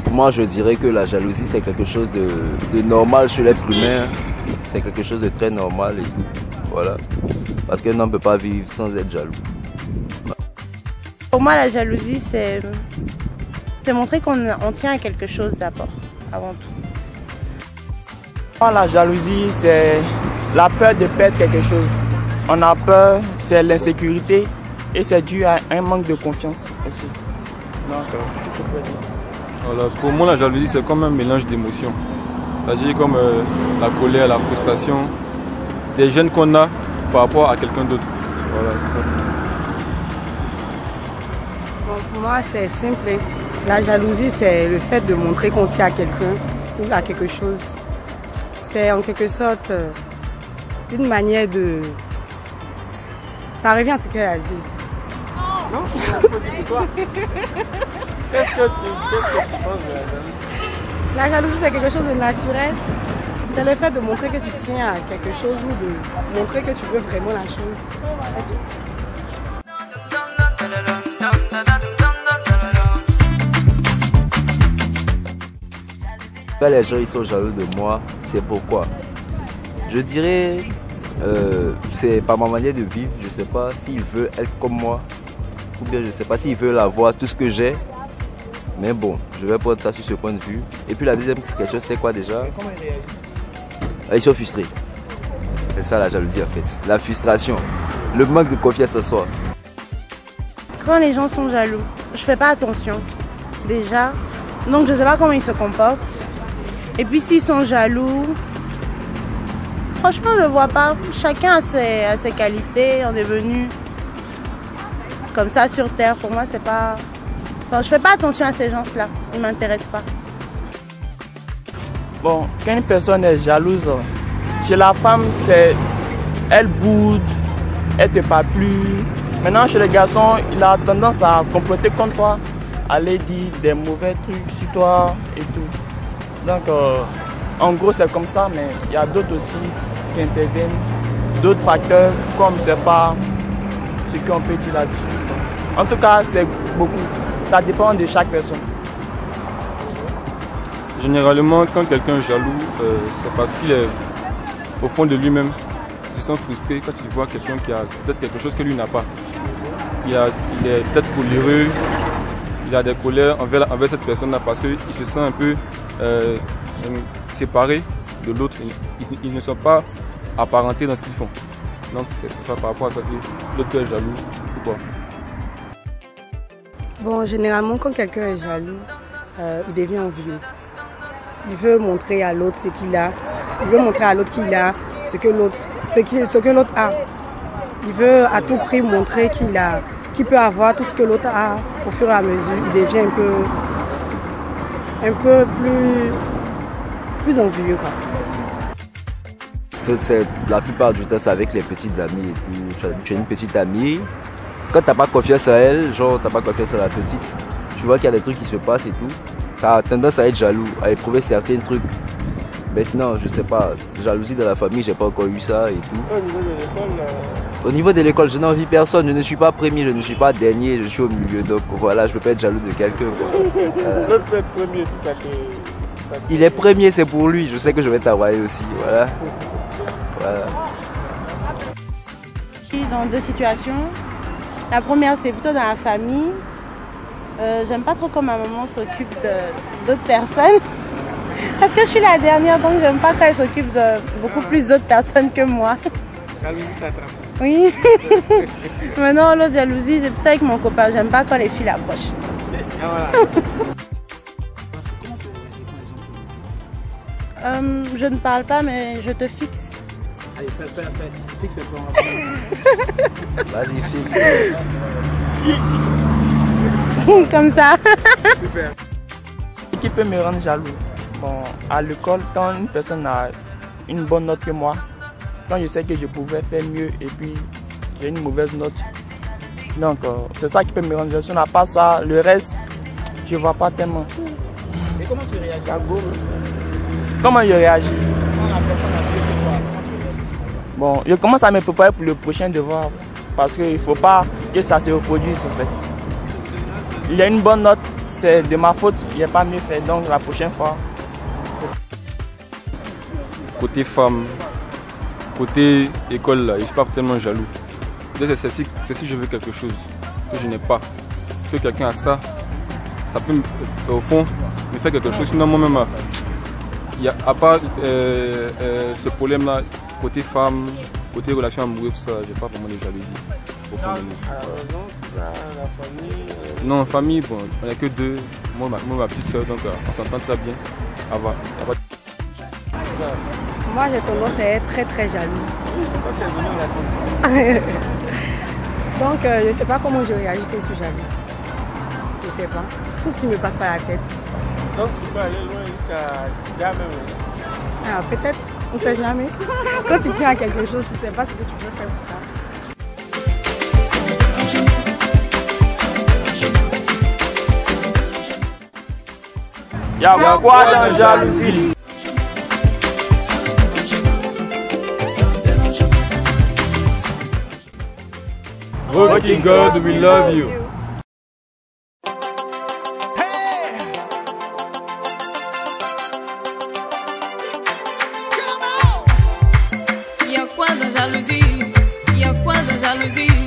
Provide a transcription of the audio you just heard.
Pour moi, je dirais que la jalousie, c'est quelque chose de normal chez l'être humain. C'est quelque chose de très normal. Et voilà. Parce qu'un homme ne peut pas vivre sans être jaloux. Pour moi, la jalousie, c'est montrer qu'on tient à quelque chose d'abord, avant tout. La jalousie, c'est la peur de perdre quelque chose. On a peur, c'est l'insécurité et c'est dû à un manque de confiance aussi. Donc, voilà, pour moi, la jalousie, c'est comme un mélange d'émotions. C'est-à-dire comme la colère, la frustration, des gènes qu'on a par rapport à quelqu'un d'autre. Voilà, c'est ça. Bon, pour moi, c'est simple. La jalousie, c'est le fait de montrer qu'on tient à quelqu'un ou à quelque chose. C'est en quelque sorte une manière de... Ça revient à ce qu'elle a dit. Non? Qu'est-ce que tu penses de la jalousie? La jalousie, c'est quelque chose de naturel. C'est le fait de montrer que tu tiens à quelque chose ou de montrer que tu veux vraiment la chose. Quand les gens ils sont jaloux de moi, c'est pourquoi? Je dirais, c'est par ma manière de vivre. Je ne sais pas s'il veut être comme moi. Ou bien je ne sais pas s'il veut avoir tout ce que j'ai. Mais bon, je vais prendre ça sur ce point de vue. Et puis la deuxième question, c'est quoi déjà? Comment ils réagissent? Ils sont frustrés. C'est ça la jalousie en fait. La frustration. Le manque de confiance en soi. Quand les gens sont jaloux, je fais pas attention. Déjà. Donc je sais pas comment ils se comportent. Et puis s'ils sont jaloux, franchement je vois pas. Chacun a ses qualités. On est venu comme ça sur terre. Pour moi c'est pas... Enfin, je fais pas attention à ces gens-là. Ils m'intéressent pas. Bon, quand une personne est jalouse, chez la femme, c'est elle boude, elle te parle plus. Maintenant, chez les garçons, il a tendance à comporter contre toi, aller dire des mauvais trucs sur toi et tout. Donc, en gros, c'est comme ça, mais il y a d'autres aussi qui interviennent, d'autres facteurs, comme c'est pas ce qu'on peut dire là-dessus. En tout cas, c'est beaucoup. Ça dépend de chaque personne. Généralement, quand quelqu'un est jaloux, c'est parce qu'il est au fond de lui-même. Il se sent frustré quand il voit quelqu'un qui a peut-être quelque chose que lui n'a pas. Il est peut-être coléreux, il a des colères envers cette personne-là parce qu'il se sent un peu séparé de l'autre. Ils ne sont pas apparentés dans ce qu'ils font. Donc c'est ça par rapport à ça que l'autre est jaloux ou quoi. Bon, généralement, quand quelqu'un est jaloux, il devient envieux. Il veut montrer à l'autre ce qu'il a. Il veut montrer à l'autre qu'il a ce que l'autre a. Il veut à tout prix montrer qu'il peut avoir tout ce que l'autre a. Au fur et à mesure, il devient un peu plus envieux, quoi. C'est la plupart du temps, c'est avec les petites amies. Tu as une petite amie. Quand t'as pas confiance à elle, genre t'as pas confiance à la petite, tu vois qu'il y a des trucs qui se passent et tout, t'as tendance à être jaloux, à éprouver certains trucs. Maintenant, je sais pas, jalousie de la famille, j'ai pas encore eu ça et tout. Au niveau de l'école, Au niveau de l'école, je n'envie personne, je ne suis pas premier, je ne suis pas dernier, je suis au milieu, donc voilà, je peux pas être jaloux de quelqu'un. l'autre peut être premier, tout ça. Il est premier, c'est pour lui, je sais que je vais t'envoyer aussi, voilà. Voilà. Je suis dans deux situations. La première, c'est plutôt dans la famille. J'aime pas trop quand ma maman s'occupe d'autres personnes. Parce que je suis la dernière, donc j'aime pas quand elle s'occupe de beaucoup plus d'autres personnes que moi. Jalousie t'attrape. Oui. Maintenant, l'autre jalousie, c'est plutôt avec mon copain. J'aime pas quand les filles l'approchent. Ah, voilà. Je ne parle pas, mais je te fixe. Allez, fais. Fixe toi. Vas-y, fixe. Comme ça. Super. Ce qui peut me rendre jaloux. Bon, à l'école, quand une personne a une bonne note que moi, quand je sais que je pouvais faire mieux et puis j'ai une mauvaise note, Donc c'est ça qui peut me rendre jaloux. À part ça, le reste, je ne vois pas tellement. Et comment tu réagis à Go? Comment je réagis? Quand la personne a tué toi, comment tu réagis? Bon, je commence à me préparer pour le prochain devoir. Parce qu'il ne faut pas que ça se reproduise en fait. Il y a une bonne note, c'est de ma faute, il n'y a pas mieux fait. Donc la prochaine fois. Côté femme, côté école, là, je ne suis pas tellement jaloux. C'est si je veux quelque chose que je n'ai pas, que quelqu'un a ça, ça peut au fond me faire quelque chose. Sinon moi-même, à part ce problème-là, côté femme, côté relation amoureuse, tout ça, je n'ai pas vraiment de jalousie au fond de nous. La famille. Non, famille, bon, on n'est que deux, moi ma petite soeur, donc on s'entend très bien. Moi, j'ai tendance à être très très jalouse. Quand tu es venu, on l'a senti. Donc, je ne sais pas comment je réagis quand je suis jalouse. Je ne sais pas. Tout ce qui me passe par la tête. Donc, tu peux aller loin jusqu'à jamais. Ah, peut-être, on ne sait jamais. Quand tu tiens à quelque chose, tu ne sais pas ce que tu peux faire pour ça. Il y a quoi dans la jalousie? Working God, we love you. Il y a quoi dans jalousie? Il y a quoi dans jalousie?